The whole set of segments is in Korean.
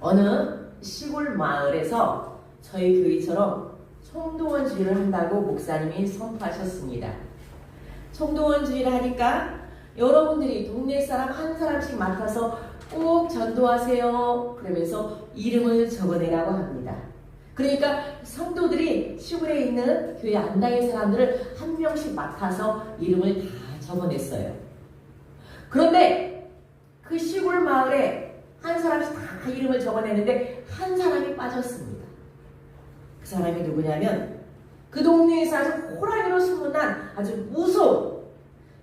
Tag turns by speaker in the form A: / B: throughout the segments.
A: 어느 시골 마을에서 저희 교회처럼 총동원주의를 한다고 목사님이 선포하셨습니다. 총동원주의를 하니까 여러분들이 동네 사람 한 사람씩 맡아서 꼭 전도하세요. 그러면서 이름을 적어내라고 합니다. 그러니까 성도들이 시골에 있는 교회 안당의 사람들을 한 명씩 맡아서 이름을 다 적어냈어요. 그런데 그 시골 마을에 한 사람씩 다 이름을 적어내는데 한 사람이 빠졌습니다. 그 사람이 누구냐면 그 동네에서 아주 호랑이로 소문난 아주 무서운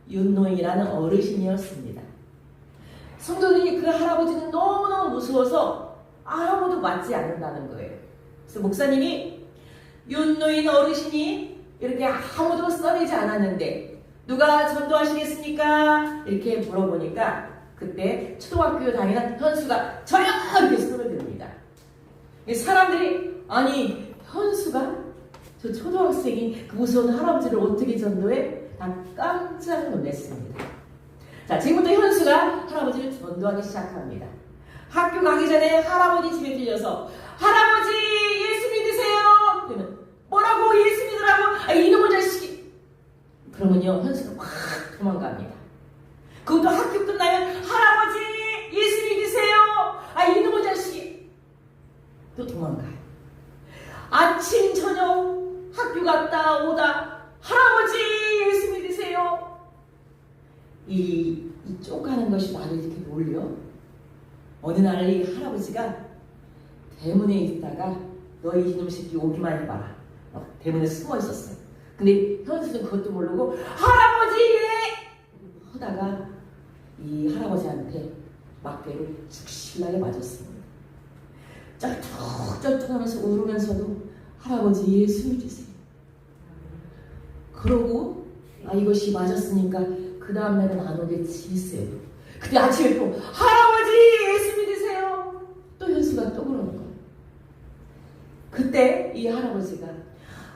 A: 윤노인이라는 어르신이었습니다. 성도들이 그 할아버지는 너무너무 무서워서 아무도 맞지 않는다는 거예요. 그래서 목사님이 윤노인 어르신이 이렇게 아무도 써내지 않았는데 누가 전도하시겠습니까? 이렇게 물어보니까 그때 초등학교 다니는 현수가 저요! 이렇게 손을 듭니다. 사람들이 아니 현수가? 저 초등학생이 그 무서운 할아버지를 어떻게 전도해? 다 깜짝 놀랐습니다. 자, 지금부터 현수가 할아버지를 전도하기 시작합니다. 학교 가기 전에 할아버지 집에 들려서 할아버지 예수 믿으세요. 그러면 뭐라고 예수 믿으라고? 이놈의 자식이. 그러면요 현수가 확 도망갑니다. 그것도 학교 끝나면 할아버지 예수 믿으세요. 이놈의 자식이. 또 도망가요. 아침 저녁 학교 갔다 오다 할아버지 예수 믿으세요. 이 쪼가는 것이 나를 이렇게 놀려. 어느 날 이 할아버지가 대문에 있다가 너희 이놈 새끼 오기만 해봐라. 대문에 숨어 있었어요. 근데 현수는 그것도 모르고 할아버지 하다가 이 할아버지한테 막대로 죽실나게 맞았습니다. 쩔뚝쩔뚝하면서 울으면서도 할아버지 예수 믿으세요. 그러고 이것이 맞았으니까 그 다음날은 안 오겠지 했어요. 그때 아침에 또 할아버지 예수 믿으세요. 또 현수가 또 그러는 거예요. 그때 이 할아버지가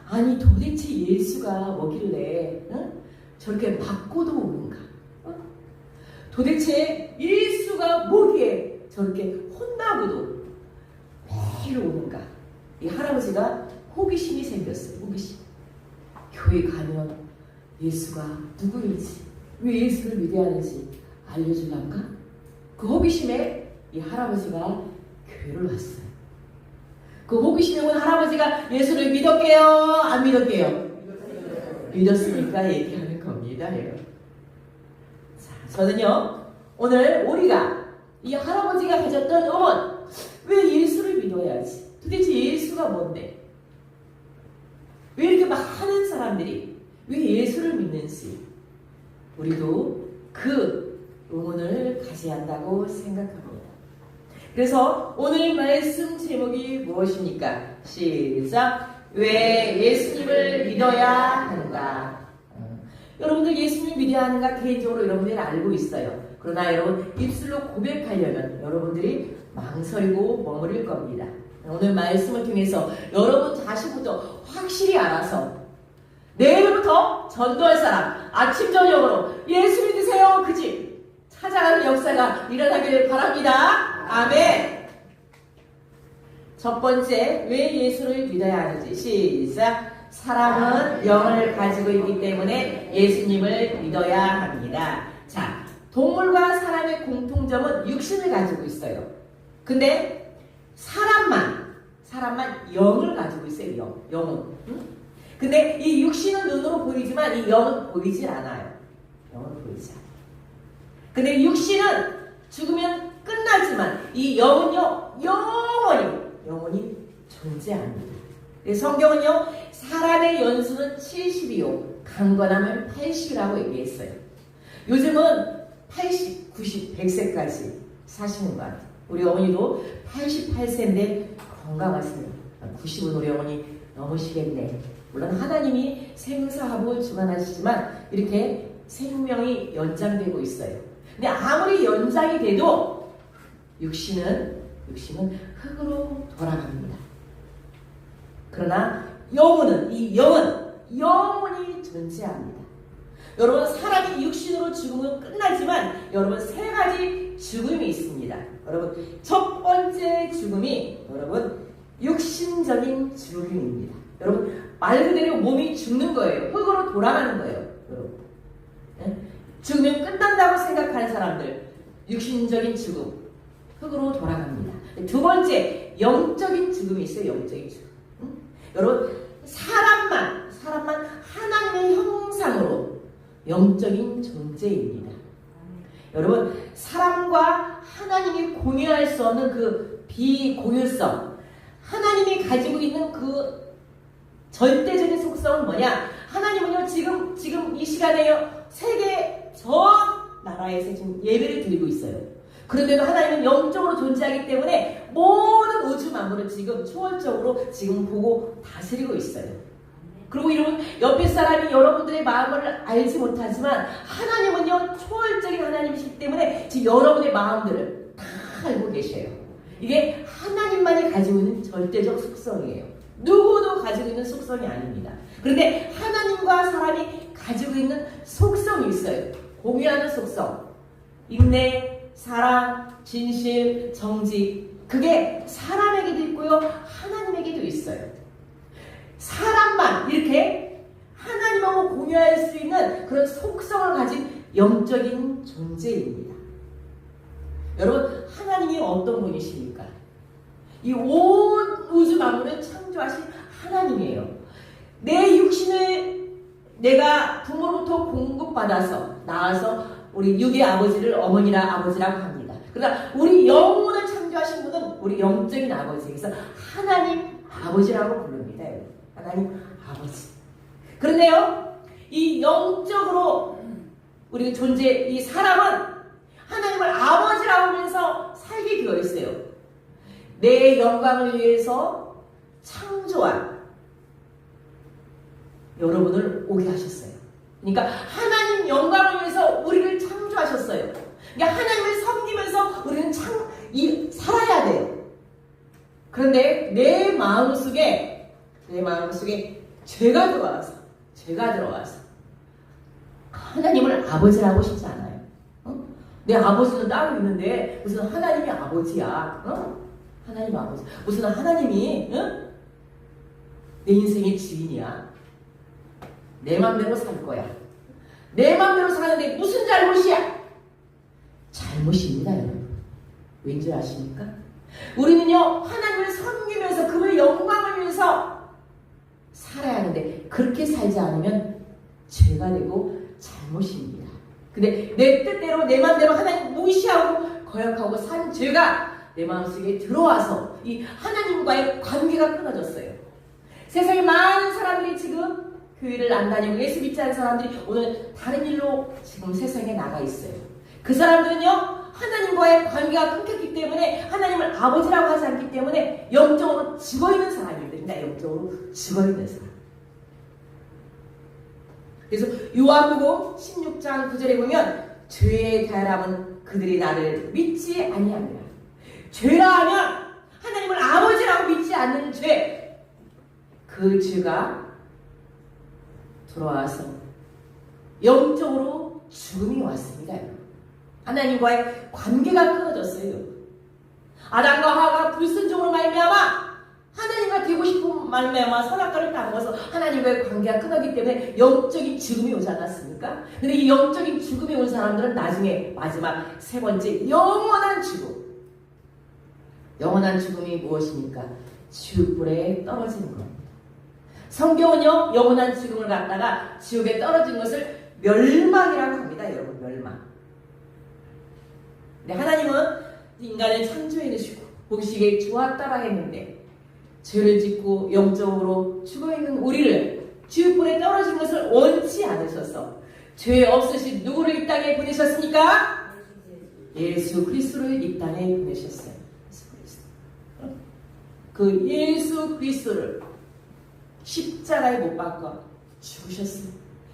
A: 아니 도대체 예수가 뭐길래 저렇게 맞고도 오는가? 도대체 예수가 뭐기에 저렇게 혼나고도 매일 오는가? 이 할아버지가 호기심이 생겼어요. 호기심. 교회 가면 예수가 누구인지 왜 예수를 믿어야 하는지 알려줄란가? 그 호기심에 이 할아버지가 교회를 왔어요. 그 호기심에 온 할아버지가 예수를 믿었게요? 안 믿었게요? 믿었으니까 얘기하는 겁니다. 자, 저는요 오늘 우리가 이 할아버지가 가졌던 의문, 왜 예수를 믿어야지? 도대체 예수가 뭔데? 왜 이렇게 많은 사람들이 왜 예수를 믿는지 우리도 그 의문을 가져야 한다고 생각합니다. 그래서 오늘 말씀 제목이 무엇입니까? 시작! 왜 예수님을 믿어야 하는가? 여러분들 예수님을 믿어야 하는가 개인적으로 여러분들이 알고 있어요. 그러나 여러분 입술로 고백하려면 여러분들이 망설이고 머무를 겁니다. 오늘 말씀을 통해서 여러분 자신부터 확실히 알아서 내일부터 전도할 사람 아침 저녁으로 예수 믿으세요 그 집 찾아가는 역사가 일어나기를 바랍니다. 아멘. 첫 번째, 왜 예수를 믿어야 하는지 시작. 사람은 영을 가지고 있기 때문에 예수님을 믿어야 합니다. 자, 동물과 사람의 공통점은 육신을 가지고 있어요. 근데 사람만 영을 가지고 있어요. 영은. 근데 이 육신은 눈으로 보이지만 이 영은 보이질 않아요. 영은 보이지 않아요. 근데 육신은 죽으면 끝나지만 이 영은요 영원히 존재합니다. 성경은요 사람의 연수는 70이요 강건함은 80이라고 얘기했어요. 요즘은 80, 90, 100세까지 사시는 것 같아요. 우리 어머니도 88세인데 건강하세요. 90은 우리 어머니 넘으시겠네. 물론 하나님이 생사하고 주관하시지만 이렇게 생명이 연장되고 있어요. 근데 아무리 연장이 돼도 육신은 흙으로 돌아갑니다. 그러나 이 영은 영원히 존재합니다. 여러분 사람이 육신으로 죽으면 끝나지만 여러분 세 가지 죽음이 있습니다. 있습니다. 여러분, 첫 번째 죽음이 여러분 육신적인 죽음입니다. 여러분, 말 그대로 몸이 죽는 거예요. 흙으로 돌아가는 거예요. 여러분, 죽으면 끝난다고 생각하는 사람들, 육신적인 죽음, 흙으로 돌아갑니다. 두 번째, 영적인 죽음이 있어요. 영적인 죽음. 여러분, 사람만 하나님의 형상으로 영적인 존재입니다. 여러분, 사람과 하나님이 공유할 수 없는 그 비공유성, 하나님이 가지고 있는 그 절대적인 속성은 뭐냐? 하나님은요, 지금 이 시간에요, 세계 전 나라에서 지금 예배를 드리고 있어요. 그런데도 하나님은 영적으로 존재하기 때문에 모든 우주 만물을 지금 초월적으로 지금 보고 다스리고 있어요. 그리고 여러분, 옆에 사람이 여러분들의 마음을 알지 못하지만 하나님은요, 초월적인 하나님이시기 때문에 지금 여러분의 마음들을 다 알고 계셔요. 이게 하나님만이 가지고 있는 절대적 속성이에요. 누구도 가지고 있는 속성이 아닙니다. 그런데 하나님과 사람이 가지고 있는 속성이 있어요. 공유하는 속성. 인내, 사랑, 진실, 정직. 그게 사람에게도 있고요, 하나님에게도 있어요. 사람만 이렇게 하나님하고 공유할 수 있는 그런 속성을 가진 영적인 존재입니다. 여러분, 하나님이 어떤 분이십니까? 이 온 우주 만물을 창조하신 하나님이에요. 내 육신을 내가 부모로부터 공급받아서 낳아서 우리 육의 아버지를 어머니라 아버지라고 합니다. 그러나 우리 영혼을 창조하신 분은 우리 영적인 아버지, 그래서 하나님 아버지라고 부릅니다. 하나님 아버지. 그런데요, 이 영적으로 우리 존재, 이 사람은 하나님을 아버지라고 하면서 살게 되어 있어요. 내 영광을 위해서 창조한 여러분을 오게 하셨어요. 그러니까 하나님 영광을 위해서 우리를 창조하셨어요. 그러니까 하나님을 섬기면서 우리는 살아야 돼요. 그런데 내 마음속에 죄가 들어와서 하나님을 아버지라고 싶지 않아요. 내 아버지는 따로 있는데 무슨 하나님이 아버지야? 하나님 아버지. 무슨 하나님이 내 인생의 주인이야? 내 맘대로 살 거야. 내 맘대로 사는데 무슨 잘못이야? 잘못입니다, 여러분. 왠지 아십니까? 우리는요, 하나님을 섬기면서 그의 영광을 위해서 살아야 하는데 그렇게 살지 않으면 죄가 되고 잘못입니다. 근데 내 뜻대로 내 맘대로 하나님 무시하고 거역하고 산 죄가 내 마음속에 들어와서 이 하나님과의 관계가 끊어졌어요. 세상에 많은 사람들이 지금 교회를 안 다니고 예수 믿지 않는 사람들이 오늘 다른 일로 지금 세상에 나가 있어요. 그 사람들은요, 하나님과의 관계가 끊겼기 때문에 하나님을 아버지라고 하지 않기 때문에 영적으로 죽어있는 사람입니다. 영적으로 죽어있는 사람. 그래서 요한복음 16장 9절에 보면 죄의 대하람은 그들이 나를 믿지 아니하니라. 죄라 하면 하나님을 아버지라고 믿지 않는 죄, 그 죄가 들어와서 영적으로 죽음이 왔습니다. 하나님과의 관계가 끊어졌어요. 아담과 하와가 불순종으로 말미암아 하나님과 되고 싶은 말미암아 선악과를 따먹어서 하나님과의 관계가 끊어지기 때문에 영적인 죽음이 오지 않았습니까? 근데 이 영적인 죽음이 온 사람들은 나중에 마지막 세 번째 영원한 죽음. 영원한 죽음이 무엇입니까? 지옥불에 떨어지는 겁니다. 성경은요, 영원한 죽음을 갖다가 지옥에 떨어진 것을 멸망이라고 합니다. 여러분, 멸망. 근데 하나님은 인간을 창조해 주시고 보시기에 좋았다라 했는데 죄를 짓고 영적으로 죽어있는 우리를 지옥불에 떨어진 것을 원치 않으셔서 죄 없으신 누구를 이 땅에 보내셨습니까? 예수 그리스도를 이 땅에 보내셨어요. 그 예수 그리스도를 십자가에 못 박아 죽으셨어요.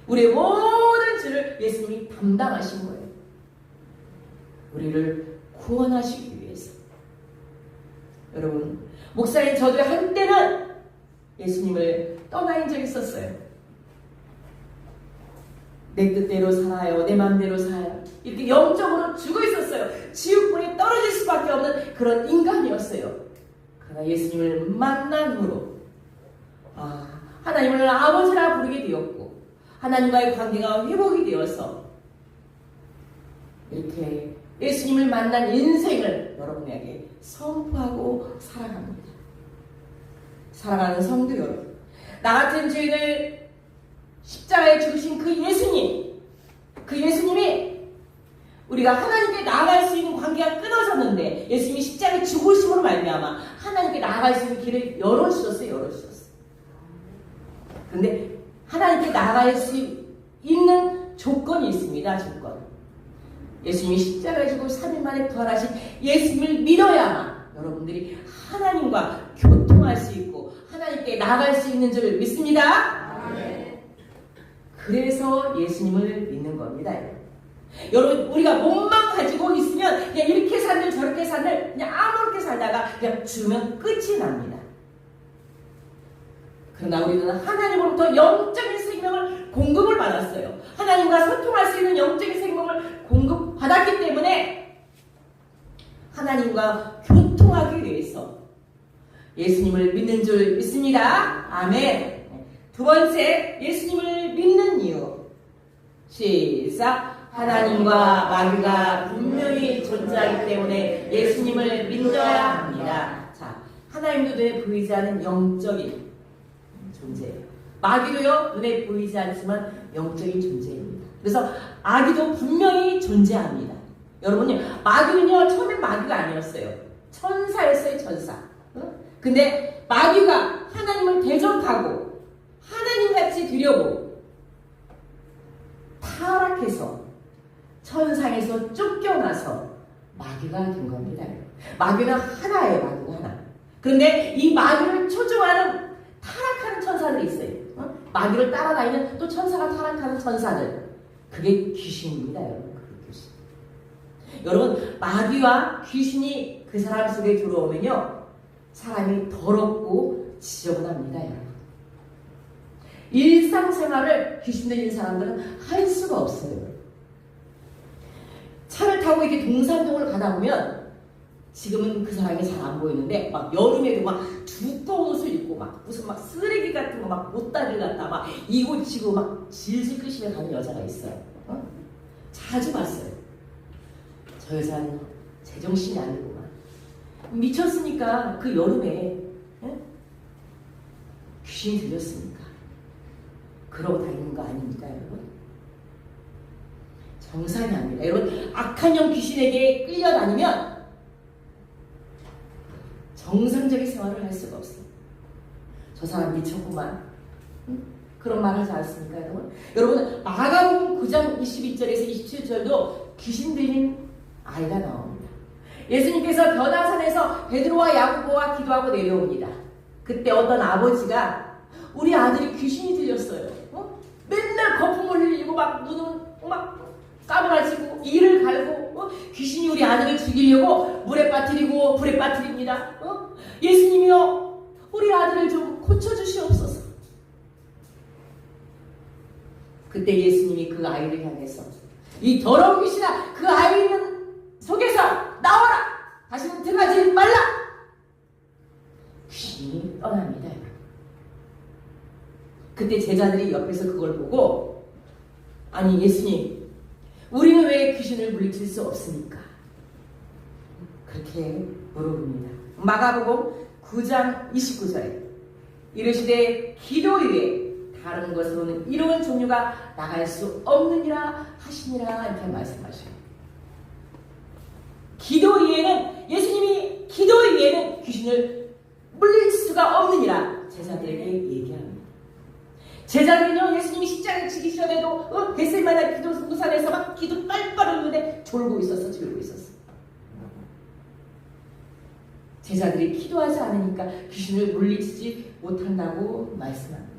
A: 우리의 모든 죄를 예수님이 담당하신 거예요. 우리를 구원하시기 위해서. 여러분, 목사님 저도 한때는 예수님을 떠나인 적이 있었어요. 내 뜻대로 살아요. 내 마음대로 살아요. 이렇게 영적으로 죽어 있었어요. 지옥불에 떨어질 수밖에 없는 그런 인간이었어요. 그러나 예수님을 만난 후로 하나님을 아버지라 부르게 되었고 하나님과의 관계가 회복이 되어서 이렇게 예수님을 만난 인생을 여러분에게 선포하고 살아갑니다. 사랑하는 성도 여러분, 나 같은 죄인을 십자가에 죽으신 그 예수님이 우리가 하나님께 나아갈 수 있는 관계가 끊어졌는데 예수님이 십자가에 죽으심으로 말미암아 하나님께 나아갈 수 있는 길을 열어주셨어요. 그런데 하나님께 나아갈 수 있는 조건이 있습니다. 조건. 예수님이 십자가에 죽고 3일 만에 부활하신 예수님을 믿어야만 여러분들이 하나님과 교통할 수 있고 하나님께 나아갈 수 있는 줄 믿습니다. 그래서 예수님을 믿는 겁니다. 여러분, 우리가 몸만 가지고 있으면 그냥 이렇게 산들 저렇게 산들 그냥 아무렇게 살다가 그냥 죽으면 끝이 납니다. 그러나 우리는 하나님으로부터 영적인 생명을 공급을 받았어요. 하나님과 소통할 수 있는 영적인 생명을 공급받았기 때문에 하나님과 교통하기 위해서 예수님을 믿는 줄 믿습니다. 아멘. 두 번째, 예수님을 믿는 이유. 시작. 하나님과 마귀가 분명히 존재하기 때문에 예수님을 믿어야 합니다. 자, 하나님도 눈에 보이지 않은 영적인 존재예요. 마귀도요, 눈에 보이지 않지만 영적인 존재입니다. 그래서 마귀도 분명히 존재합니다. 여러분요, 마귀는요, 처음엔 마귀가 아니었어요. 천사였어요, 천사. 근데 마귀가 하나님을 대적하고 하나님같이 되려고 타락해서 천상에서 쫓겨나서 마귀가 된 겁니다. 마귀는 하나예요. 마귀가 하나. 그런데 이 마귀를 초종하는 타락하는 천사들이 있어요. 마귀를 따라다니는 또 천사가 타락하는 천사들. 그게 귀신입니다. 여러분. 그게 귀신. 여러분, 마귀와 귀신이 그 사람 속에 들어오면요, 사람이 더럽고 지저분합니다. 여러분. 일상생활을 귀신 들린 사람들은 할 수가 없어요. 차를 타고 이렇게 동산동을 가다 보면 지금은 그 사람이 잘 안 보이는데 막 여름에도 막 두꺼운 옷을 입고 막 무슨 막 쓰레기 같은 거 막 못다리를 갖다 막 이고 지고 막 질질 끄시며 가는 여자가 있어요. 자주 봤어요. 저 여자는 제정신이 아니구만. 미쳤으니까 그 여름에 귀신이 들렸으니까 그러고 다니는 거 아닙니까, 여러분? 정상이 아닙니다. 여러분, 악한 영 귀신에게 끌려다니면 정상적인 생활을 할 수가 없어요. 저 사람 미쳤구만. 그런 말 하지 않습니까, 여러분? 여러분, 마가복음 9장 22절에서 27절도 귀신 들린 아이가 나옵니다. 예수님께서 변화산에서 베드로와 야고보와 기도하고 내려옵니다. 그때 어떤 아버지가 우리 아들이 귀신이 들렸어요. 맨날 거품을 흘리고 막 눈은 막 까무라지고 이를 갈고 귀신이 우리 아들을 죽이려고 물에 빠뜨리고 불에 빠뜨립니다. 예수님이요, 우리 아들을 좀 고쳐주시옵소서. 그때 예수님이 그 아이를 향해서 이 더러운 귀신아, 그 아이 있는 속에서 나와라. 다시는 들어가지 말라. 귀신이 떠납니다. 그때 제자들이 옆에서 그걸 보고, 아니 예수님, 우리는 왜 귀신을 물리칠 수 없습니까? 그렇게 물어봅니다. 마가복음 9장 29절에 이르시되 기도 외에 다른 것으로는 이런 종류가 나갈 수 없느니라 하시니라, 이렇게 말씀하셔요. 기도 이외에는, 예수님이 기도 이외에는 귀신을 물릴 수가 없느니라 제자들에게 얘기합니다. 제자들은요, 예수님이 십자가에 죽이시려도 겟세마네 기도산에서 막 기도 빨빨 흘리는데 졸고 있었어. 제자들이 기도하지 않으니까 귀신을 물리치지 못한다고 말씀합니다.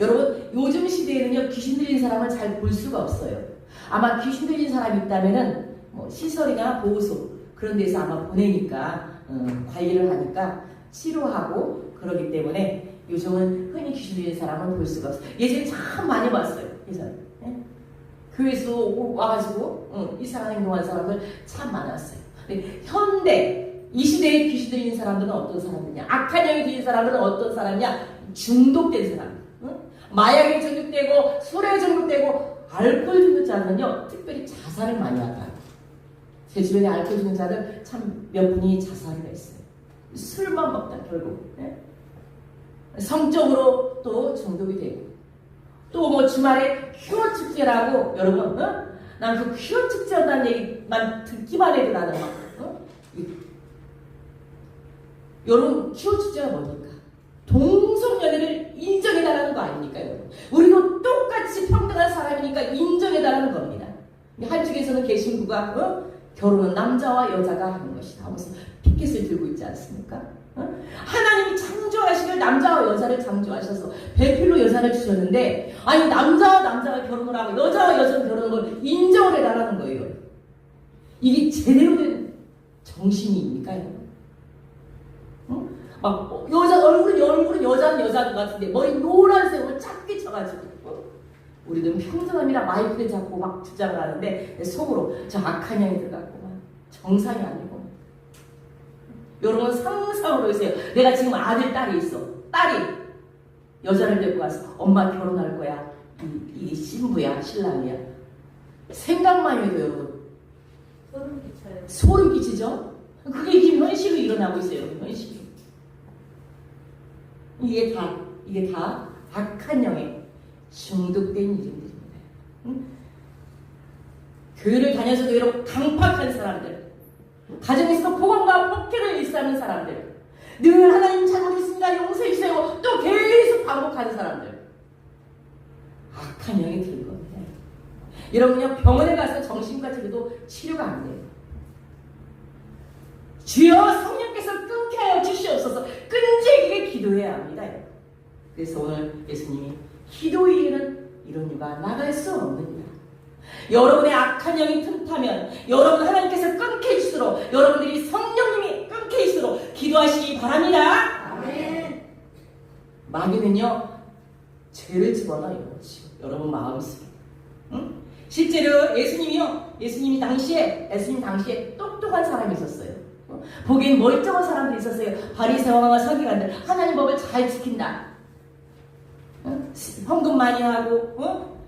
A: 여러분, 요즘 시대에는요, 귀신 들린 사람을 잘 볼 수가 없어요. 아마 귀신 들린 사람이 있다면은 뭐 시설이나 보호소 그런 데서 아마 보내니까 관리를 하니까 치료하고 그러기 때문에 요즘은 흔히 귀신 들린 사람을 볼 수가 없어요. 예전에 참 많이 봤어요. 예전에 교회에서 와가지고 이상한 행동한 사람들 참 많았어요. 현대 이 시대에 귀신 들린 사람들은 어떤 사람들이냐? 악한 영이 들린 사람들은 어떤 사람이냐? 중독된 사람. 응? 마약에 중독되고 술에 중독되고 알코올 중독자는요 특별히 자살을 많이 하다. 제 주변에 알코올 중독자들 참 몇 분이 자살을 했어요. 술만 먹다 결국. 네? 성적으로 또 중독이 되고 또 뭐 주말에 큐어 축제라고 여러분 난 그 큐어 축제 한다는 얘기만 듣기만 해도 나는 막 여러분 큐어 축제가 뭡니까? 동성연애를 인정해달라는 거 아닙니까 여러분? 우리도 똑같이 평등한 사람이니까 인정해달라는 겁니다. 한쪽에서는 개신부가 결혼은 남자와 여자가 하는 것이다 하면서 피켓을 들고 있지 않습니까? 하나님이 창조하시길 남자와 여자를 창조하셔서 배필로 여자를 주셨는데 아니 남자와 남자가 결혼을 하고 여자와 여자가 결혼하는 걸 인정을 해달라는 거예요. 이게 제대로 된 정신입니까? 막 여자 얼굴은 여자는 여자 같은데 머리 노란색으로 작게 쳐가지고 우리는 평등함이라 마이크를 잡고 막 주장을 하는데 속으로 저 악한 영이 들어갔구만. 정상이 아니고. 여러분 상상으로 해보세요. 내가 지금 아들, 딸이 있어. 딸이 여자를 데리고 와서 엄마 결혼할 거야. 이게 신부야, 신랑이야. 생각만 해도 여러분 소름 끼치죠? 그게 지금 현실로 일어나고 있어요. 현실로. 이게 다 악한 영에 중독된 일들입니다. 응? 교회를 다녀서도 여러분 강팍한 사람들, 가정에서 폭언과 폭행을 일삼는 사람들, 늘 하나님 잘못했습니다 용서해 주세요 또 계속 반복하는 사람들, 악한 영이 들 겁니다. 여러분요 병원에 가서 정신과 치료도 치료가 안 돼요. 주여 성령께서 끊게 하여 주시옵소서 끈질기게 기도해야 합니다. 그래서 오늘 예수님이 기도위에는 이런 유가 나갈 수 없느니라. 여러분의 악한 영이 틈타면 여러분 하나님께서 끊게 해주시도록 여러분들이 성령님이 끊게 해주시도록 기도하시기 바랍니다. 아멘. 마귀는요 죄를 집어넣어요. 여러분 마음속에. 응? 실제로 예수님 당시에 똑똑한 사람이 있었어요. 보기엔 멀쩡한 사람들이 있었어요. 바리새인과 서기관들 하나님 법을 잘 지킨다. 헌금 많이 하고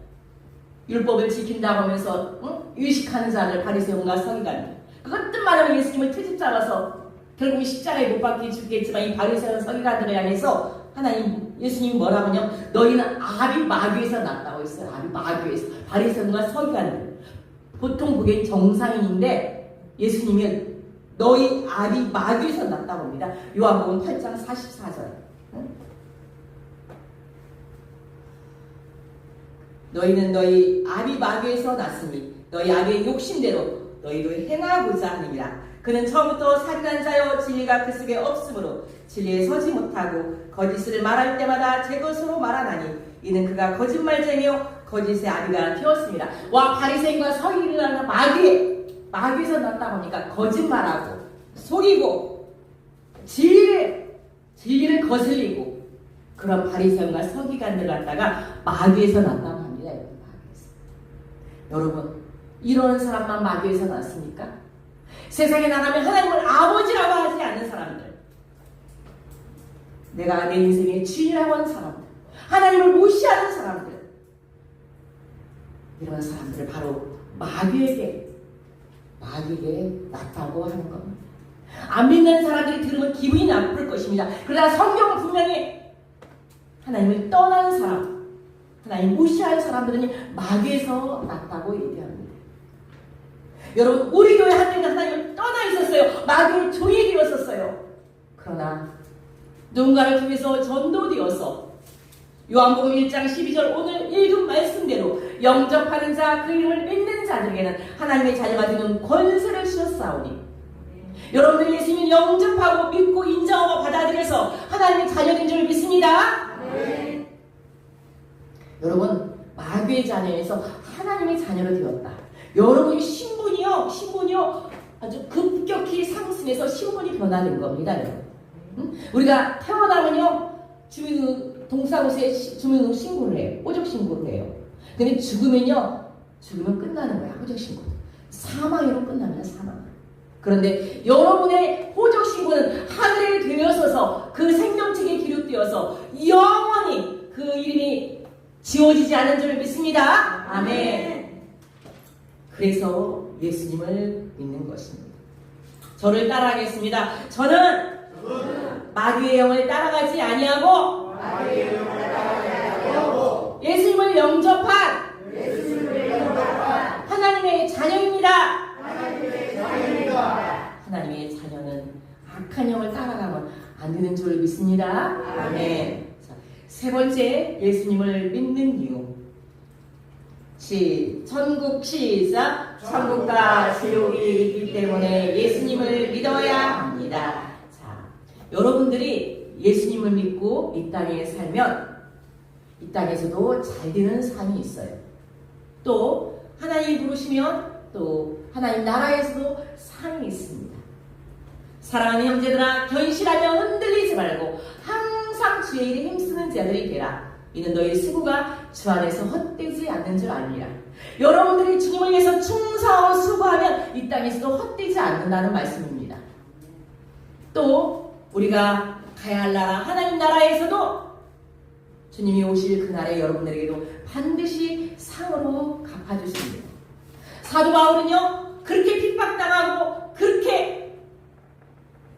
A: 율법을 지킨다고 하면서 유식하는 자들 바리새인과 서기관들. 그것 뜻만 예수님을 트집 잡아서 결국 십자가에 못 박혀 죽겠지만 이 바리새인 서기관들을 향해서 예수님이 뭐라고 하냐면 너희는 아비 마귀에서 났다고 했어요. 아비 마귀에서. 바리새인과 서기관들. 보통 그게 정상인인데 예수님은 너희 아비 마귀에서 났다고 합니다. 요한복음 8장 44절. 너희는 너희 아비 마귀에서 났으니 너희 아비의 욕심대로 너희도 행하고자 하느니라. 그는 처음부터 살인한 자여 진리가 그 속에 없으므로 진리에 서지 못하고 거짓을 말할 때마다 제 것으로 말하나니 이는 그가 거짓말쟁이요 거짓의 아비가 되었습니다. 와 바리새인과 서기관과 마귀에서 났다고 하니까 거짓말하고 속이고 진리를 거슬리고 그런 바리새인과 서기관들 갖다가 마귀에서 났다고 합니다. 여러분 이런 사람만 마귀에서 났습니까? 세상에 나가면 하나님을 아버지라고 하지 않는 사람들, 내가 내 인생의 주인이라고 하는 사람들, 하나님을 무시하는 사람들, 이런 사람들을 바로 마귀에게 났다고 하는 겁니다. 안 믿는 사람들이 들으면 기분이 나쁠 것입니다. 그러나 성경은 분명히 하나님을 떠난 사람, 하나님 무시할 사람들은 마귀에서 났다고 얘기합니다. 여러분 우리 교회 한때는 하나님을 떠나 있었어요. 마귀의 종이 되었었어요. 그러나 누군가를 통해서 전도되어서 요한복음 1장 12절 오늘 읽은 말씀대로 영접하는 자 그 이름을 믿는 자들에게는 하나님의 자녀가 되는 권세를 주셨사오니 여러분들이 예수님을 영접하고 믿고 인정하고 받아들여서 하나님의 자녀된 줄 믿습니다. 네. 여러분 마귀의 자녀에서 하나님의 자녀로 되었다. 여러분의 신분이요 아주 급격히 상승해서 신분이 변화된 겁니다. 우리가 태어나면요 동사무소에 주민 신고를 해요. 호적 신고를 해요. 근데 죽으면 끝나는 거야. 호적 신고. 사망으로 끝납니다. 사망. 그런데 여러분의 호적 신고는 하늘에 되어서서 그 생명책에 기록되어서 영원히 그 이름이 지워지지 않은 줄 믿습니다. 아멘. 그래서 예수님을 믿는 것입니다. 저를 따라하겠습니다. 저는 마귀의 영을 따라가지 아니하고 예수님을 영접한 하나님의 자녀입니다. 하나님의 자녀는 악한 영을 따라가면 안 되는 줄 믿습니다. 아멘. 자, 세 번째, 예수님을 믿는 이유. 천국 시작. 천국과 지옥이 있기 때문에 예수님을 믿어야 합니다. 자, 여러분들이 예수님을 믿고 이 땅에 살면 이 땅에서도 잘 되는 삶이 있어요. 또 하나님이 부르시면 또 하나님 나라에서도 상이 있습니다. 사랑하는 형제들아, 견실하며 흔들리지 말고 항상 주의 일에 힘쓰는 자들이 되라. 이는 너희 수고가 주 안에서 헛되지 않는 줄 아니라. 여러분들이 주님을 위해서 충성하고 수고하면 이 땅에서도 헛되지 않는다는 말씀입니다. 또 우리가 가야 할 나라 하나님 나라에서도 주님이 오실 그날에 여러분들에게도 반드시 상으로 갚아주십니다. 사도 바울은요, 그렇게 핍박당하고 그렇게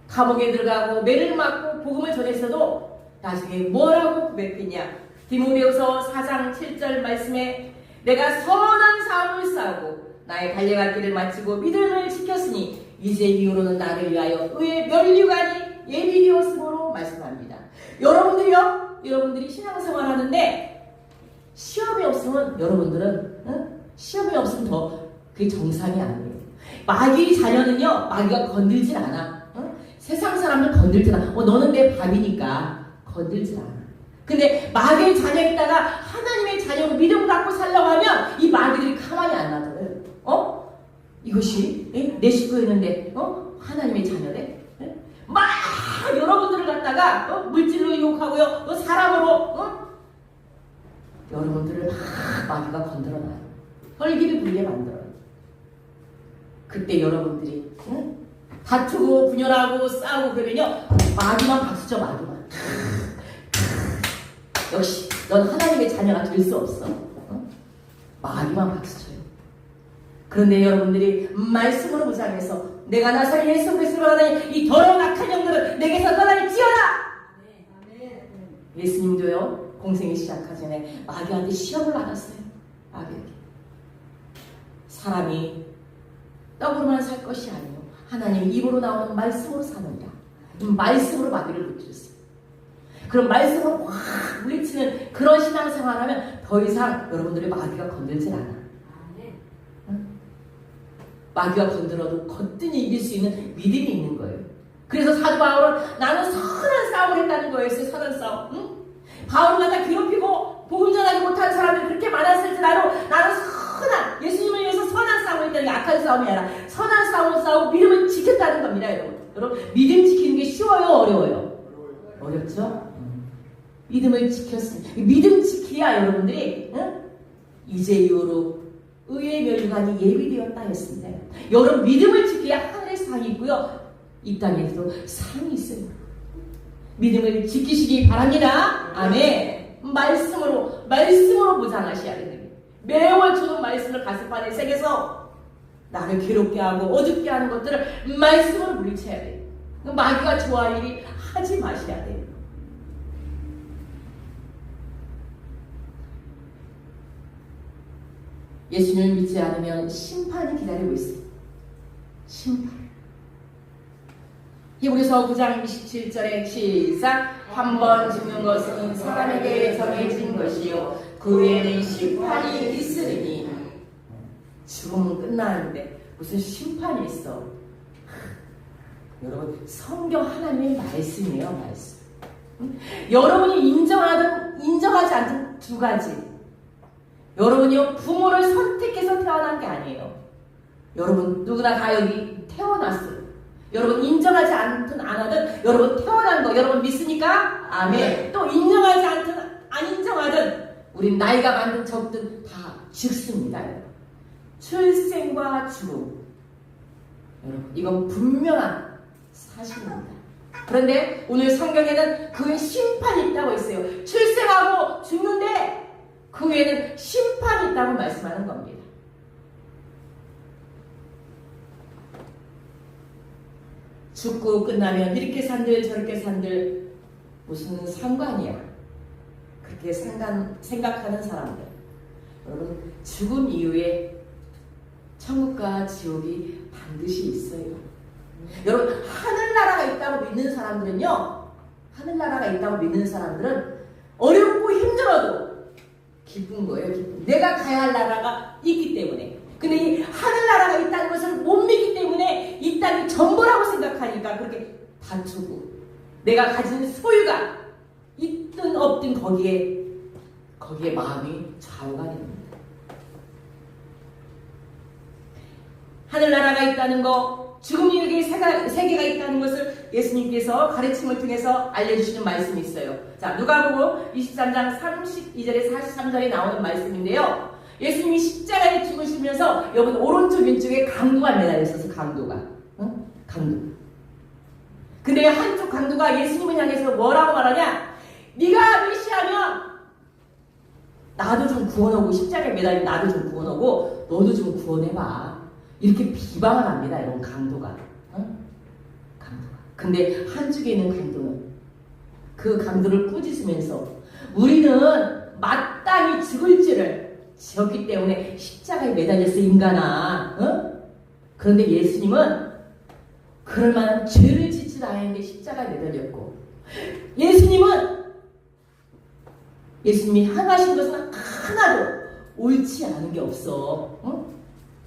A: 감옥에 들어가고 매를 맞고 복음을 전했어도 나중에 뭐라고 고백했냐. 디모데후서 4장 7절 말씀에 내가 선한 싸움을 싸우고 나의 달려갈 길을 마치고 믿음을 지켰으니 이제 이후로는 나를 위하여 의의 면류관이 예비되었으므로 말씀합니다. 여러분들이 신앙생활 하는데 시험이 없으면 여러분들은 시험이 없으면 더 그게 정상이 아니에요. 마귀 자녀는요, 마귀가 건들질 않아. 세상 사람들 건들질 않아. 너는 내 밥이니까 건들질 않아. 근데 마귀의 자녀에다가 하나님의 자녀로 믿음 갖고 살려고 하면 이 마귀들이 가만히 안 놔둬요. 이것이 내 식구였는데 하나님의 자녀래? 막 여러분들을 갖다가 물질로 유혹하고요, 사람으로 여러분들을 막 마귀가 건드려놔요. 헐기를 불게 만들어요. 그때 여러분들이 다투고 분열하고 싸우고 그러면요, 마귀만 박수쳐. 마귀만. 역시 넌 하나님의 자녀가 될 수 없어. 마귀만 박수쳐요. 그런데 여러분들이 말씀으로 무장해서 내가 나서 예수 그리스도로 하나님 이 더러운 악한 영들은 내게서 떠나지어라. 예수님도요, 공생이 시작하기 전에 마귀한테 시험을 받았어요. 마귀에게. 사람이 떡으로만 살 것이 아니요 하나님 입으로 나오는 말씀으로 사느니라. 말씀으로 마귀를 물리쳤어요. 그런 말씀으로 확 물리치는 그런 신앙생활하면 더 이상 여러분들의 마귀가 건들질 않아. 마귀가 건드려도 거뜬히 이길 수 있는 믿음이 있는 거예요. 그래서 사도 바울은 나는 선한 싸움을 했다는 거였어요. 선한 싸움. 바울을 갖다 괴롭히고 복음 전하지 못한 사람들이 그렇게 많았을지라도 나는 선한, 예수님을 위해서 선한 싸움을 했다는 게 악한 싸움이 아니라 선한 싸움을 싸우고 믿음을 지켰다는 겁니다. 여러분 믿음 지키는 게 쉬워요, 어려워요? 어렵죠? 믿음을 지켰으니 믿음 지켜야 여러분들이 이제 이후로 의의 멸류관이 예비되었다 했습니다. 여러분 믿음을 지켜야 하늘에 상이 있고요, 이 땅에도 상이 있어요. 믿음을 지키시기 바랍니다. 아멘. 말씀으로 보장하셔야 됩니다. 매월 주는 말씀을 가슴판에 새겨서 나를 괴롭게 하고 어둡게 하는 것들을 말씀으로 물리쳐야 돼요. 마귀가 좋아할 일이 하지 마셔야 돼요. 예수님을 믿지 않으면 심판이 기다리고 있어요. 심판. 히브리서 9장 27절에 시작. 한 번 죽는 것은 사람에게 정해진 것이요 그 외에는 심판이 있으리니. 죽음은 끝나는데 무슨 심판이 있어. 여러분 성경 하나님의 말씀이에요. 말씀. 여러분이 인정하든 인정하지 않든 두 가지. 여러분이요 부모를 선택해서 태어난 게 아니에요. 여러분 누구나 다 여기 태어났어요. 여러분 인정하지 않든 안 하든 여러분 태어난 거 여러분 믿습니까? 아멘. 또 인정하지 않든 안 인정하든 우린 나이가 많든 적든 다 죽습니다. 출생과 죽음. 여러분, 이건 분명한 사실입니다. 그런데 오늘 성경에는 그 후에 심판이 있다고 있어요. 출생하고 죽는데 그 후에는 심판이 있다고 말씀하는 겁니다. 죽고 끝나면 이렇게 산들 저렇게 산들 무슨 상관이야. 그렇게 생각하는 사람들. 여러분, 죽음 이후에 천국과 지옥이 반드시 있어요. 여러분, 하늘나라가 있다고 믿는 사람들은요, 하늘나라가 있다고 믿는 사람들은 어렵고 힘들어도 기쁜 거예요. 기쁜. 내가 가야 할 나라가 있기 때문에. 근데 이 하늘나라가 있다는 것을 못 믿기 때문에 이 땅이 전부라고 생각하니까 그렇게 다투고, 내가 가진 소유가 있든 없든 거기에 마음이 좌우가 됩니다. 하늘나라가 있다는 거, 죽음 이후의 세계가 있다는 것을 예수님께서 가르침을 통해서 알려주시는 말씀이 있어요. 자, 누가복음 23장 32절에 43절에 나오는 말씀인데요. 예수님이 십자가에 죽으시면서 여러분 오른쪽 왼쪽에 강도가 매달려 있어서 강도가. 근데 한쪽 강도가 예수님을 향해서 뭐라고 말하냐? 네가 메시아면 나도 좀 구원하고, 십자가에 매달린 나도 좀 구원하고 너도 좀 구원해봐. 이렇게 비방을 합니다. 이런 강도가. 강도가. 근데 한쪽에 있는 강도는 그 강도를 꾸짖으면서 우리는 마땅히 죽을 죄를 지었기 때문에 십자가에 매달렸어, 인간아. 그런데 예수님은 그럴 만한 죄를 짓지 않았는데 십자가에 매달렸고, 예수님이 행하신 것은 하나도 옳지 않은 게 없어.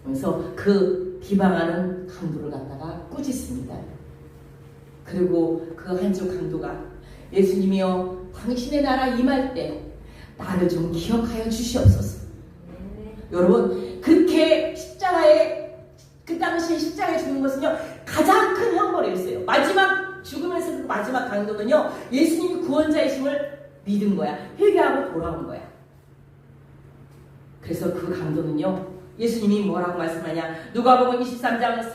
A: 그래서 그 비방하는 강도를 갖다가 꾸짖습니다. 그리고 그 한쪽 강도가 예수님이여, 당신의 나라 임할 때 나를 좀 기억하여 주시옵소서. 여러분, 그렇게 그 당시에 십자가에 죽는 것은요, 가장 큰 형벌이었어요. 마지막 죽으면서 그 마지막 강도는요, 예수님이 구원자이심을 믿은 거야. 회개하고 돌아온 거야. 그래서 그 강도는요, 예수님이 뭐라고 말씀하냐? 누가복음 23장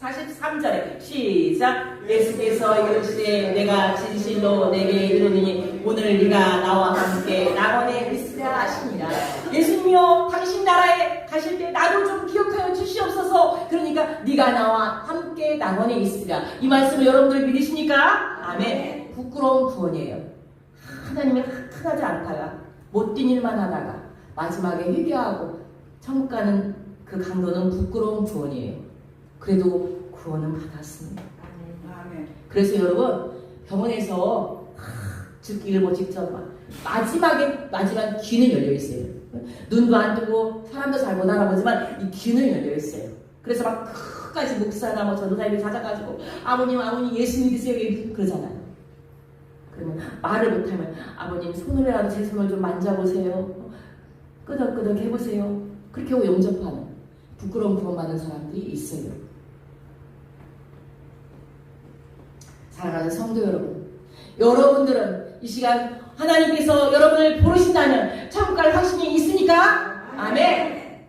A: 43절에 시작. 예수께서 이르시되 내가 진실로 내게 이르노니 오늘 네가 나와 함께 낙원에 있으라 하시니라. 예수님이여, 당신 나라에 가실 때 나도 좀 기억하여 주시옵소서. 그러니까 네가 나와 함께 낙원에 있으라. 이 말씀을 여러분들 믿으십니까? 아멘. 부끄러운 구원이에요. 하나님을 하지 않다가 못된 일만 하다가 마지막에 회개하고 천국 가는 그 강도는 부끄러운 구원이에요. 그래도 구원은 받았습니다. 그래서 여러분, 병원에서 죽기를 뭐 직접 마지막 귀는 열려 있어요. 눈도 안 뜨고 사람도 잘 못 알아보지만 이 귀는 열려 있어요. 그래서 막 끝까지 목사나 뭐 전도사님이 찾아가지고 아버님 예수 믿으세요 그러잖아요. 그러면 말을 못하면 아버님 손으로라도 제 손을 좀 만져보세요. 끄덕끄덕 해보세요. 그렇게 하고 영접하는 부끄러운 구원받는 사람들이 있어요. 사랑하는 성도 여러분, 여러분들은 이 시간 하나님께서 여러분을 부르신다는 천국 갈 확신이 있습니까? 아멘.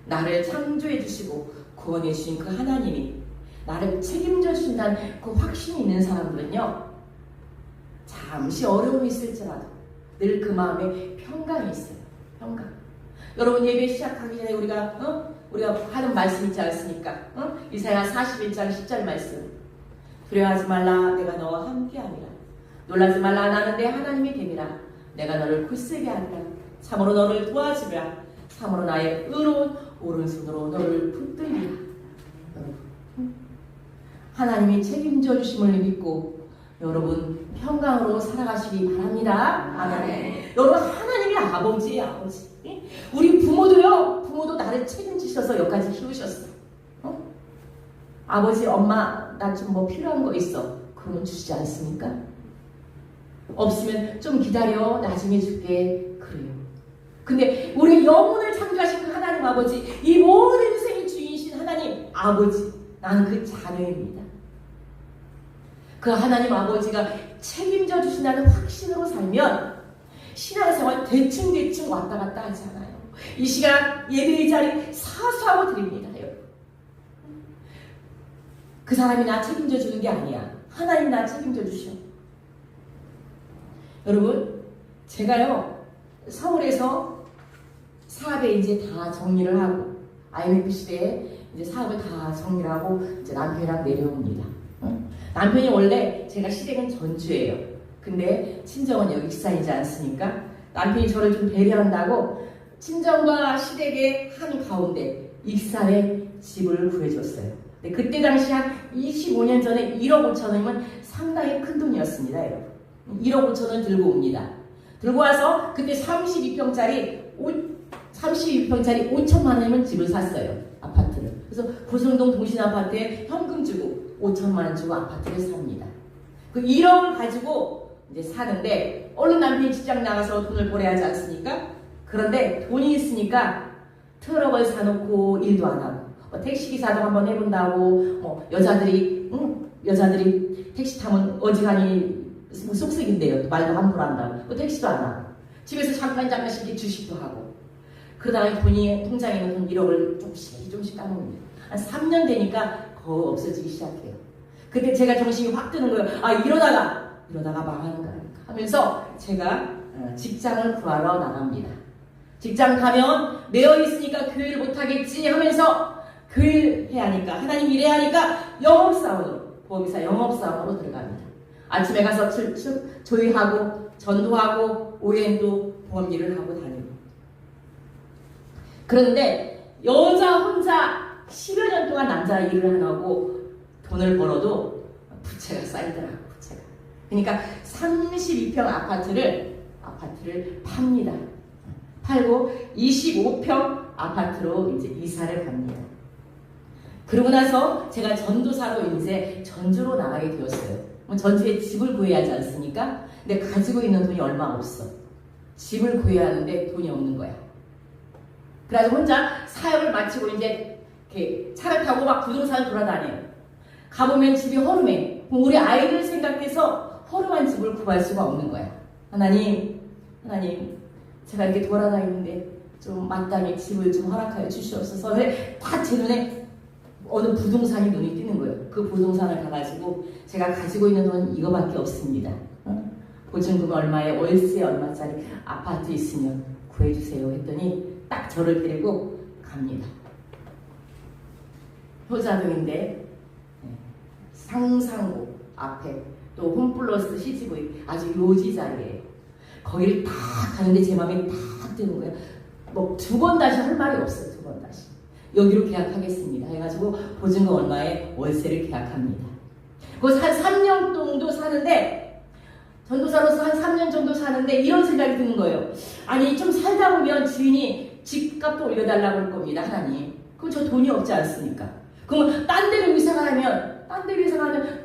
A: 나를 창조해 주시고 구원해 주신 그 하나님이 나를 책임져 주신다는 그 확신이 있는 사람들은요, 잠시 어려움이 있을지라도 늘 그 마음에 평강이 있어요. 평강. 여러분, 예배 시작하기 전에 우리가 하는 말씀 있지 않습니까? 이사야 41장 10절 말씀. 두려워하지 말라, 내가 너와 함께함이라. 놀라지 말라, 나는 내 하나님이 됨이라. 내가 너를 굳세게 하리라. 참으로 너를 도와주리라. 참으로 나의 의로운 오른손으로 너를 붙들리라. 하나님이 책임져 주심을 믿고 여러분 평강으로 살아가시기 바랍니다. 아멘. 여러분, 하나님이 아버지예요, 아버지. 우리 부모도 나를 책임지셔서 여기까지 키우셨어. 아버지, 엄마, 나 좀 뭐 필요한 거 있어. 그러면 주시지 않습니까? 없으면 좀 기다려, 나중에 줄게. 그래요. 근데 우리 영혼을 창조하신 그 하나님 아버지, 이 모든 인생의 주인이신 하나님 아버지, 나는 그 자녀입니다. 그 하나님 아버지가 책임져 주신다는 확신으로 살면 신앙생활 대충 왔다 갔다 하지 않아요. 이 시간 예배의 자리 사수하고 드립니다. 여러분. 그 사람이 나 책임져 주는 게 아니야. 하나님 나 책임져 주셔. 여러분, 제가요 서울에서 사업에 이제 다 정리를 하고 IMF 시대에 이제 사업을 다 정리를 하고 이제 남편이랑 내려옵니다. 남편이 원래 제가 시댁은 전주예요. 근데 친정은 여기 익산이지 않습니까? 남편이 저를 좀 배려한다고 친정과 시댁의 한 가운데 익산에 집을 구해줬어요. 근데 그때 당시 한 25년 전에 1억 5천 원이면 상당히 큰 돈이었습니다. 여러분. 1억 5천 원 들고 옵니다. 들고 와서 그때 32평짜리 5천만 원이면 집을 샀어요. 아파트를. 그래서 고성동 동신아파트에 현금 주고 5천만 원 주고 아파트를 삽니다. 그 1억을 가지고 이제 사는데 얼른 남편이 직장 나가서 돈을 벌어야 하지 않습니까? 그런데 돈이 있으니까 트럭을 사놓고 일도 안 하고 택시기사도 한번 해본다고 여자들이 택시 타면 어지간히 쏙쏙인데요. 말도 함부로 한다고 택시도 안 하고 집에서 잠깐씩 이렇게 주식도 하고 그러다가 돈이 통장에 있는 돈 1억을 조금씩 까먹습니다. 한 3년 되니까 거의 없어지기 시작해요. 그때 제가 정신이 확 드는 거예요. 아 이러다가 망하는 거야 하면서 제가 직장을 구하러 나갑니다. 직장 가면 매여 있으니까 교회를 못하겠지 하면서 교회를 해야 하니까 하나님 일해야 하니까 영업사원으로 보험회사 영업사원으로 들어갑니다. 아침에 가서 조회하고 전도하고 오후에도 보험 일을 하고 다니고 그런데 여자 혼자 10여 년 동안 남자 일을 안 하고 돈을 벌어도 부채가 쌓이더라고요. 부채가. 그러니까 32평 아파트를 팝니다. 팔고 25평 아파트로 이제 이사를 갑니다. 그러고 나서 제가 전도사로 이제 전주로 나가게 되었어요. 전주에 집을 구해야 하지 않습니까? 근데 가지고 있는 돈이 얼마 없어. 집을 구해야 하는데 돈이 없는 거야. 그래서 혼자 사역을 마치고 이제 이렇게 차를 타고 막 부동산을 돌아다녀요. 가보면 집이 허름해. 우리 아이들 생각해서 허름한 집을 구할 수가 없는 거야. 하나님, 제가 이렇게 돌아다니는데 좀 마땅히 집을 좀 허락하여 주시옵소서. 딱 제 눈에 어느 부동산이 눈이 띄는 거예요. 그 부동산을 가가지고 제가 가지고 있는 돈 이거밖에 없습니다. 보증금 얼마에 월세 얼마짜리 아파트 있으면 구해주세요 했더니 딱 저를 데리고 갑니다. 효자동인데 상상고 앞에 또 홈플러스 CGV 아주 요지 자리예요. 거기를 딱 가는데 제 마음에 딱 드는 거예요. 뭐 두 번 다시 할 말이 없어요. 두 번 다시. 여기로 계약하겠습니다. 해가지고 보증금 얼마에 월세를 계약합니다. 그래서 한 3년 정도 사는데 전도사로서 한 3년 정도 사는데 이런 생각이 드는 거예요. 아니 좀 살다 보면 주인이 집값도 올려달라고 할 겁니다. 하나님. 그럼 저 돈이 없지 않습니까? 그럼 딴 데로 이사가 하면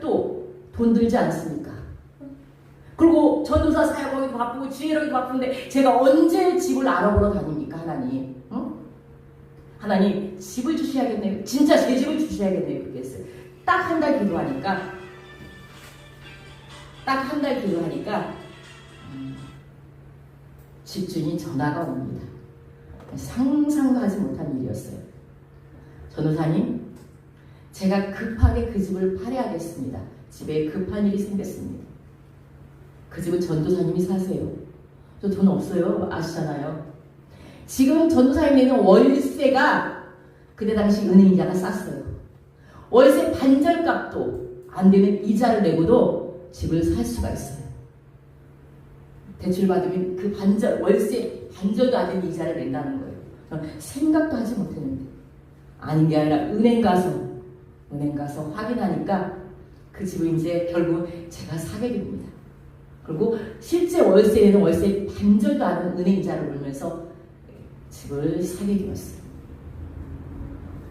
A: 또 돈 들지 않습니까? 그리고 전도사 사역하기도 바쁘고 주일하기도 바쁜데 제가 언제 집을 알아보러 다닙니까? 하나님. 응? 하나님 집을 주셔야겠네요. 진짜 제 집을 주셔야겠네요. 그렇게 했어요. 딱 한 달 기도하니까 집주인이 전화가 옵니다. 상상도 하지 못한 일이었어요. 전도사님, 제가 급하게 그 집을 팔아야겠습니다. 집에 급한 일이 생겼습니다. 그 집은 전도사님이 사세요. 저 돈 없어요. 아시잖아요. 지금 전도사님 내는 월세가 그때 당시 은행이자가 쌌어요. 월세 반절값도 안 되는 이자를 내고도 집을 살 수가 있어요. 대출 받으면 그 월세 반절도 안 되는 이자를 낸다는 거예요. 저는 생각도 하지 못했는데 아닌 게 아니라 은행 가서 확인하니까 그 집을 이제 결국 제가 사게 됩니다. 그리고 실제 월세에는 월세 반절도 안 되는 은행 이자를 물면서 집을 사게 되었어요.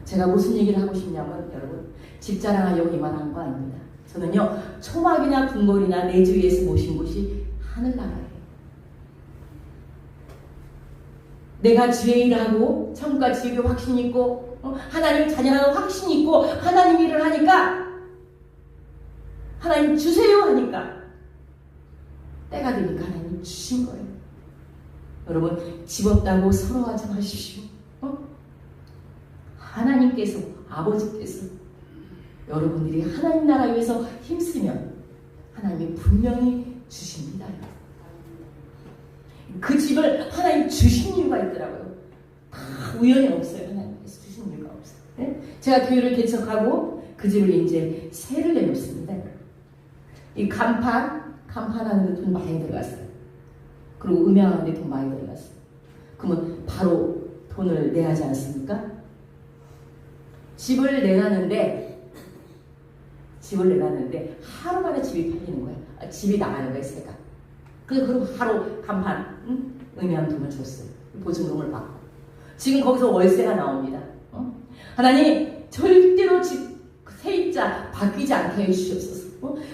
A: 제가 무슨 얘기를 하고 싶냐면 여러분 집 자랑하려고 이만한 거 아닙니다. 저는요 초막이나 궁궐이나 내 주 예수 모신 곳이 하늘나라예요. 내가 주의 일을 하고 천국과 지옥의 확신이 있고 하나님 자녀라는 확신이 있고 하나님 일을 하니까 하나님 주세요 하니까 때가 되니까 하나님 주신 거예요. 여러분, 집 없다고 서러워하지 마십시오. 하나님께서, 아버지께서 여러분들이 하나님 나라 위해서 힘쓰면 하나님이 분명히 주십니다. 그 집을 하나님 주신 이유가 있더라고요. 다 우연이 없어요. 하나님께서 주신 이유가 없어요. 네? 제가 교회를 개척하고 그 집을 이제 세를 내놓습니다. 이 간판하는 데 돈 많이 들어갔어요. 그리고 음향하는 데 돈 많이 들어갔어요. 그러면 바로 돈을 내야 하지 않습니까? 집을 내놨는데 하루 만에 집이 팔리는 거야. 집이 나가는 거야, 새가. 그리고 하루 간판, 음향 돈을 줬어요. 보증금을 받고. 지금 거기서 월세가 나옵니다. 하나님, 절대로 세입자 바뀌지 않게 해주시옵소서.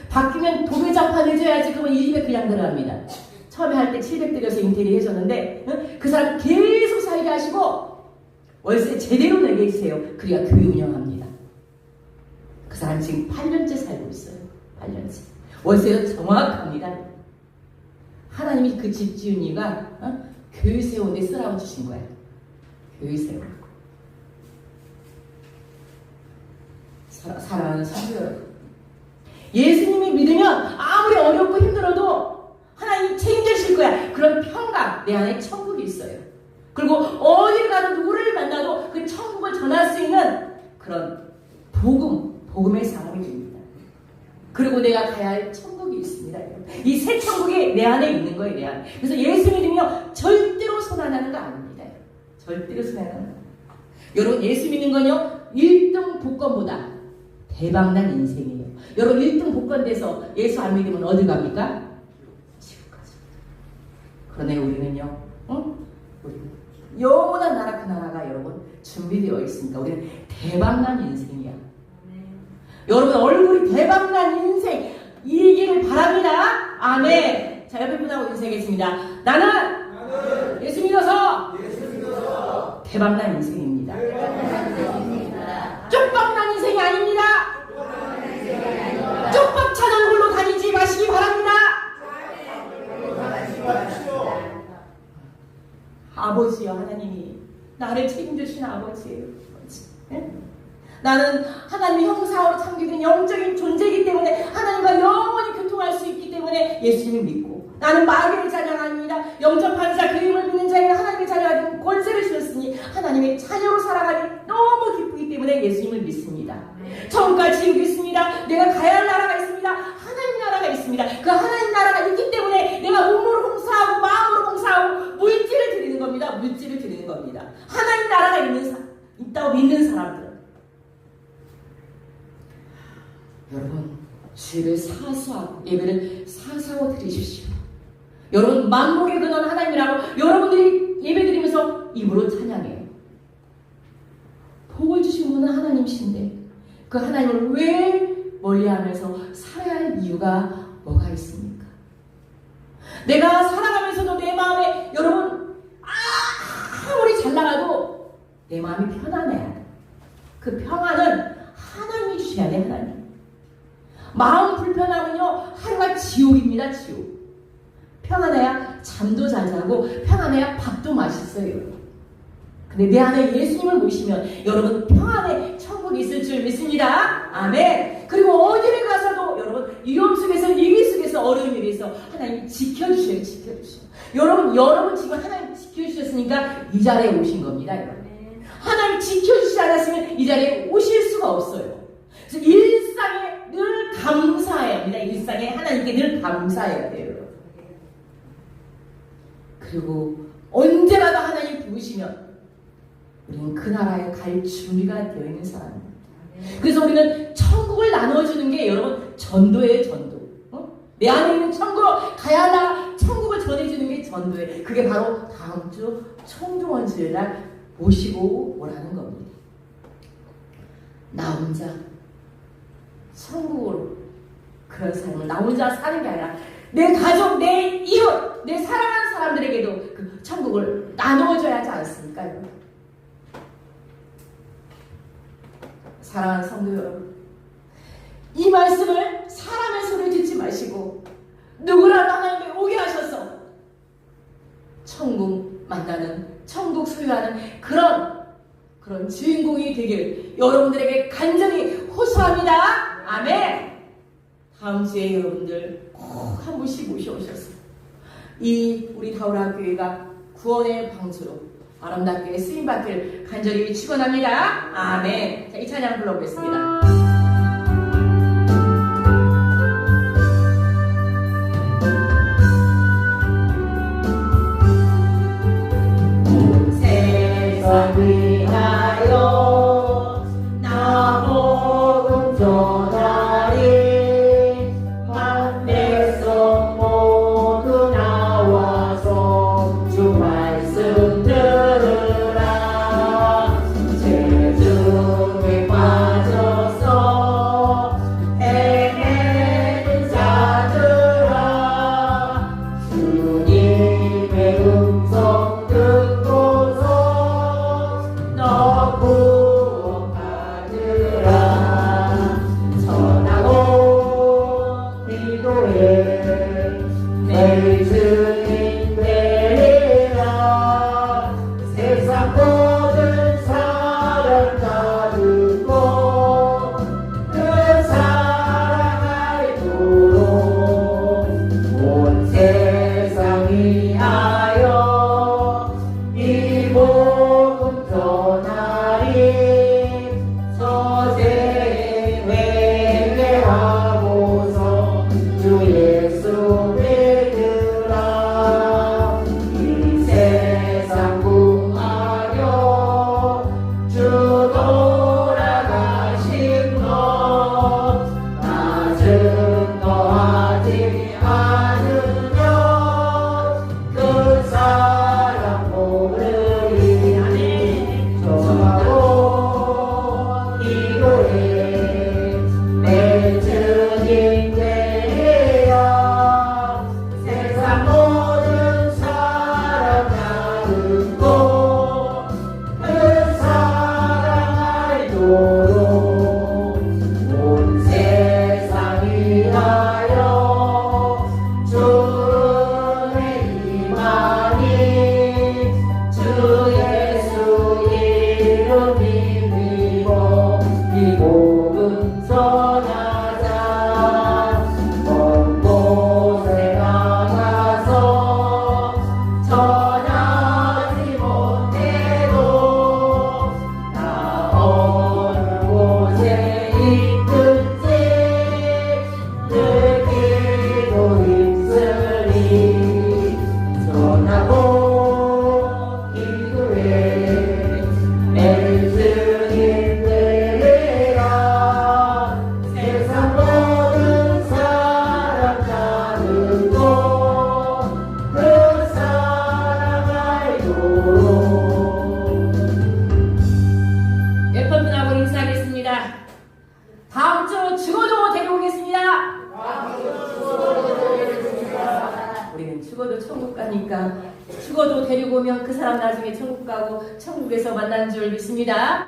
A: 바뀌면 도배장판 해줘야지. 그러면 이 집에 그냥 들어갑니다. 처음에 할 때 700 들여서 인테리어 해줬는데 그 사람 계속 살게 하시고 월세 제대로 내게 해주세요. 그래야 교회 운영합니다. 그 사람 지금 8년째 살고 있어요. 8년째. 월세가 정확합니다. 하나님이 그 집 지은 이유가 교회 세우는데 쓰라고 주신 거야. 교회 세우고. 사랑하는 성도 여러분, 예수님이 믿으면 아무리 어렵고 힘들어도 하나님이 책임지실 거야. 그런 평강, 내 안에 천국이 있어요. 그리고 어딜 가도 누구를 만나도 그 천국을 전할 수 있는 그런 복음의 사람이 됩니다. 그리고 내가 가야 할 천국이 있습니다. 이 새 천국이 내 안에 있는 거예요. 내 안에. 그래서 예수 믿으면 절대로 손안하는 거 아닙니다. 절대로 손안하는 거 아닙니다. 여러분, 예수 믿는 건요 1등 복권보다 대박난 인생이에요. 여러분, 1등 복권 돼서 예수 안 믿으면 어디 갑니까? 지옥까지. 그러네 우리는요, 우리는 영원한 나라, 그 나라가 여러분 준비되어 있으니까 우리는 대박난 인생이야. 여러분, 얼굴이 대박난 인생 이기를 바랍니다. 아멘. 자, 옆에 분하고 인사하겠습니다. 나는 예수 믿어서 대박난 인생입니다. 쪽박난 인생이 아닙니다. 쪽박 찬양 홀로 다니지 마시기 바랍니다. 아버지요, 하나님이 나를 책임주신 아버지예요. 네? 나는 하나님의 형상으로 창조된 영적인 존재이기 때문에 하나님과 영원히 교통할 수 있기 때문에 예수님을 믿고, 나는 마귀의 자녀가 아닙니다. 영접한 자, 그 이름을 믿는 자에게 하나님의 자녀가 되는 권세를 주셨으니 하나님의 자녀로 살아가니 너무 기쁘기 때문에 예수님을 믿습니다. 천국과 지옥이 있습니다. 내가 가야 할 나라가 있습니다. 하나님 나라가 있습니다. 그 하나님 나라가 있기 때문에 내가 몸으로 봉사하고 마음으로 봉사하고 물질을 드리는 겁니다. 물질을 드리는 겁니다. 하나님 나라가 있다고 믿는 사람들, 여러분, 주를 사수하고 예배를 사수하고 드리십시오. 여러분, 만복의 근원 하나님이라고 여러분들이 예배드리면서 입으로 찬양해요. 복을 주신 분은 하나님이신데 그 하나님을 왜 멀리하면서 살아야 할 이유가 뭐가 있습니까? 내가 살아가면서도 내 마음에, 여러분, 아무리 잘 나가도 내 마음이 편안해야 돼. 그 평안은 하나님이 주셔야 돼. 하나님. 마음 불편하면요 하루가 지옥입니다. 지옥. 평안해야 잠도 잘 자고 평안해야 밥도 맛있어요. 근데 내 안에 예수님을 모시면 여러분 평안에 천국이 있을 줄 믿습니다. 아멘. 그리고 어디를 가서도 여러분 위험 속에서 위기 속에서 어려운 일에서 하나님 지켜주셔요. 지켜주셔요. 여러분 지금 하나님 지켜주셨으니까 이 자리에 오신 겁니다. 여러분. 하나님 지켜주시지 않았으면 이 자리에 오실 수가 없어요. 그래서 일상에 늘 감사해야 합니다. 일상에 하나님께 늘 감사해야 돼요. 그리고 언제라도 하나님 부르시면 우리는 그 나라에 갈 준비가 되어 있는 사람입니다. 그래서 우리는 천국을 나눠주는 게 여러분 전도예요. 전도. 내 안에 있는 천국 가야 하나 천국을 전해주는 게 전도예요. 그게 바로 다음 주 청중원 주일날 모시고 오라는 겁니다. 나 혼자 천국으로 그런 삶을 나 혼자 사는 게 아니라 내 가족, 내 이웃, 내 사랑하는 사람들에게도 그 천국을 나누어줘야 하지 않습니까? 사랑하는 성도 여러분, 이 말씀을 사람의 소리 듣지 마시고 누구라도 하나님께 오게 하셔서 천국 치유하는 그런 주인공이 되길 여러분들에게 간절히 호소합니다. 아멘. 다음 주에 여러분들 꼭 한 분씩 모셔오셔서 이 우리 다우라 교회가 구원의 방주로 아름답게 쓰임받길 간절히 축원합니다. 아멘. 자, 이 찬양 불러보겠습니다.
B: 위하여 나 복음 전하리 만백성 모두 나와서 주 말씀 들으라 재중에 빠져서 헤매는 자들아 주님의 음성 듣고서 너 구원받으라 전하고 기도해 내 주님 되리라 세상 모든 사람 다 듣고 그 사랑 알도록 온 세상 위하여 이 복음 전하리 서재 회개하고서 주 예수 믿으라 이 세상 구하려 주 돌아가신 것 나 증거하지 않으면 그 사람 모르리 전하고 기도해 내 주님 되리라 세상 모든 사람 다 듣고 그 사랑 알도록 온 세상 위하여 주의 임하니 주 예수 이름 믿고 이 복음 전하자 먼 곳에 나가서 전하지 못해도 나 어느 곳에 있든지 늘 기도 힘쓰리 전하고 기도해 내 주님 되리라 세상 모든 사람 다 듣고 그 사랑 알도록
A: 예쁜 분하고 인사하겠습니다. 다음 주 죽어도 데려오겠습니다. 우리는 죽어도 천국 가니까 죽어도 데리고 오면 그 사람 나중에 천국 가고 천국에서 만난 줄 믿습니다.